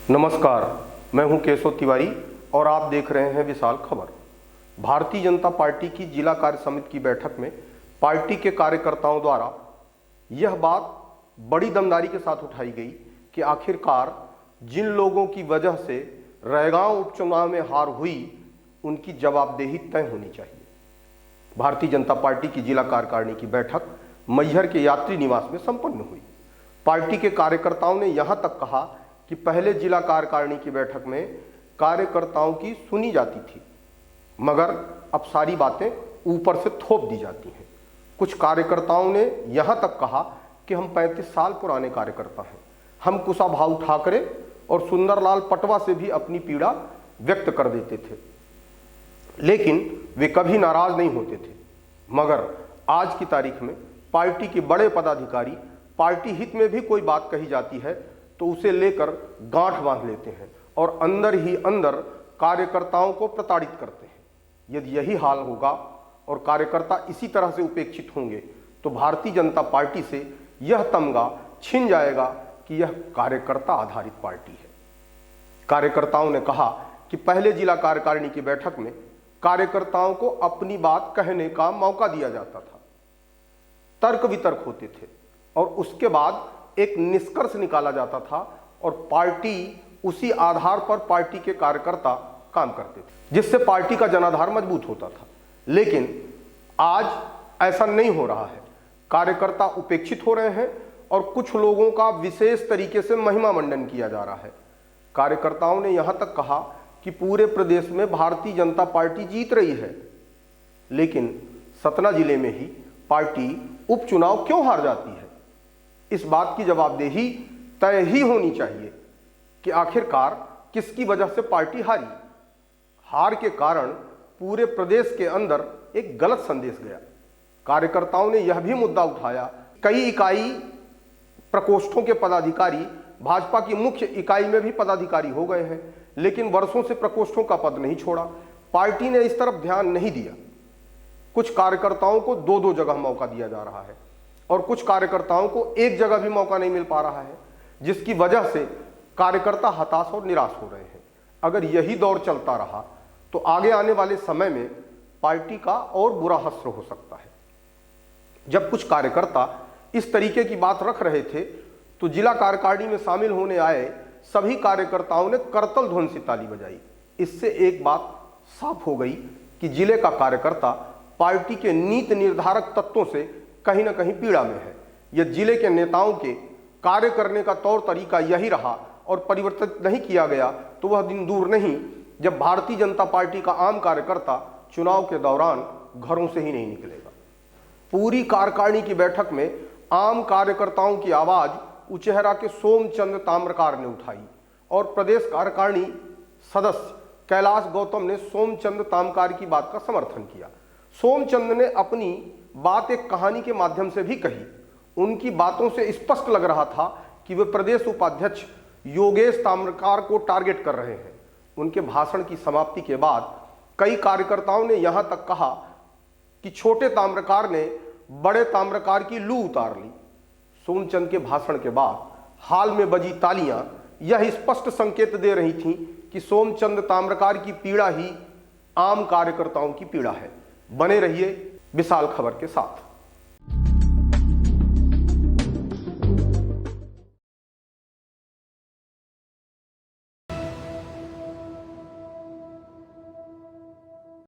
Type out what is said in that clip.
नमस्कार, मैं हूं केशव तिवारी और आप देख रहे हैं विशाल खबर। भारतीय जनता पार्टी की जिला कार्य समिति की बैठक में पार्टी के कार्यकर्ताओं द्वारा यह बात बड़ी दमदारी के साथ उठाई गई कि आखिरकार जिन लोगों की वजह से रैगांव उपचुनाव में हार हुई उनकी जवाबदेही तय होनी चाहिए। भारतीय जनता पार्टी की जिला कार्यकारिणी की बैठक मैहर के यात्री निवास में संपन्न हुई। पार्टी के कार्यकर्ताओं ने यहां तक कहा कि पहले जिला कार्यकारिणी की बैठक में कार्यकर्ताओं की सुनी जाती थी, मगर अब सारी बातें ऊपर से थोप दी जाती हैं। कुछ कार्यकर्ताओं ने यहां तक कहा कि हम 35 साल पुराने कार्यकर्ता हैं, हम कुशाभाऊ ठाकरे और सुंदरलाल पटवा से भी अपनी पीड़ा व्यक्त कर देते थे, लेकिन वे कभी नाराज नहीं होते थे। मगर आज की तारीख में पार्टी के बड़े पदाधिकारी पार्टी हित में भी कोई बात कही जाती है तो उसे लेकर गांठ बांध लेते हैं और अंदर ही अंदर कार्यकर्ताओं को प्रताड़ित करते हैं। यदि यही हाल होगा और कार्यकर्ता इसी तरह से उपेक्षित होंगे तो भारतीय जनता पार्टी से यह तमगा छिन जाएगा कि यह कार्यकर्ता आधारित पार्टी है। कार्यकर्ताओं ने कहा कि पहले जिला कार्यकारिणी की बैठक में कार्यकर्ताओं को अपनी बात कहने का मौका दिया जाता था, तर्क वितर्क होते थे और उसके बाद एक निष्कर्ष निकाला जाता था और पार्टी उसी आधार पर पार्टी के कार्यकर्ता काम करते थे, जिससे पार्टी का जनाधार मजबूत होता था। लेकिन आज ऐसा नहीं हो रहा है। कार्यकर्ता उपेक्षित हो रहे हैं और कुछ लोगों का विशेष तरीके से महिमा मंडन किया जा रहा है। कार्यकर्ताओं ने यहां तक कहा कि पूरे प्रदेश में भारतीय जनता पार्टी जीत रही है, लेकिन सतना जिले में ही पार्टी उपचुनाव क्यों हार जाती है। इस बात की जवाबदेही तय ही होनी चाहिए कि आखिरकार किसकी वजह से पार्टी हारी। हार के कारण पूरे प्रदेश के अंदर एक गलत संदेश गया। कार्यकर्ताओं ने यह भी मुद्दा उठाया, कई इकाई प्रकोष्ठों के पदाधिकारी भाजपा की मुख्य इकाई में भी पदाधिकारी हो गए हैं, लेकिन वर्षों से प्रकोष्ठों का पद नहीं छोड़ा। पार्टी ने इस तरफ ध्यान नहीं दिया। कुछ कार्यकर्ताओं को दो दो जगह मौका दिया जा रहा है और कुछ कार्यकर्ताओं को एक जगह भी मौका नहीं मिल पा रहा है, जिसकी वजह से कार्यकर्ता हताश और निराश हो रहे हैं। अगर यही दौर चलता रहा तो आगे आने वाले समय में पार्टी का और बुरा हश्र हो सकता है। जब कुछ कार्यकर्ता इस तरीके की बात रख रहे थे तो जिला कार्यकारिणी में शामिल होने आए सभी कार्यकर्ताओं ने करतल ध्वनि से ताली बजाई। इससे एक बात साफ हो गई कि जिले का कार्यकर्ता पार्टी के नीति निर्धारक तत्वों से कहीं ना कहीं पीड़ा में है। यह जिले के नेताओं के कार्य करने का तौर तरीका यही रहा और परिवर्तित नहीं किया गया तो वह दिन दूर नहीं जब भारतीय जनता पार्टी का आम कार्यकर्ता चुनाव के दौरान घरों से ही नहीं निकलेगा। पूरी कार्यकारिणी की बैठक में आम कार्यकर्ताओं की आवाज उचेहरा के सोमचंद ताम्रकार ने उठाई और प्रदेश कार्यकारिणी सदस्य कैलाश गौतम ने सोमचंद ताम्रकार की बात का समर्थन किया। सोमचंद ने अपनी बात एक कहानी के माध्यम से भी कही। उनकी बातों से स्पष्ट लग रहा था कि वे प्रदेश उपाध्यक्ष योगेश ताम्रकार को टारगेट कर रहे हैं। उनके भाषण की समाप्ति के बाद कई कार्यकर्ताओं ने यहां तक कहा कि छोटे ताम्रकार ने बड़े ताम्रकार की लू उतार ली। सोमचंद के भाषण के बाद हाल में बजी तालियां यह स्पष्ट संकेत दे रही थीं कि सोमचंद ताम्रकार की पीड़ा ही आम कार्यकर्ताओं की पीड़ा है। बने रहिए विशाल खबर के साथ।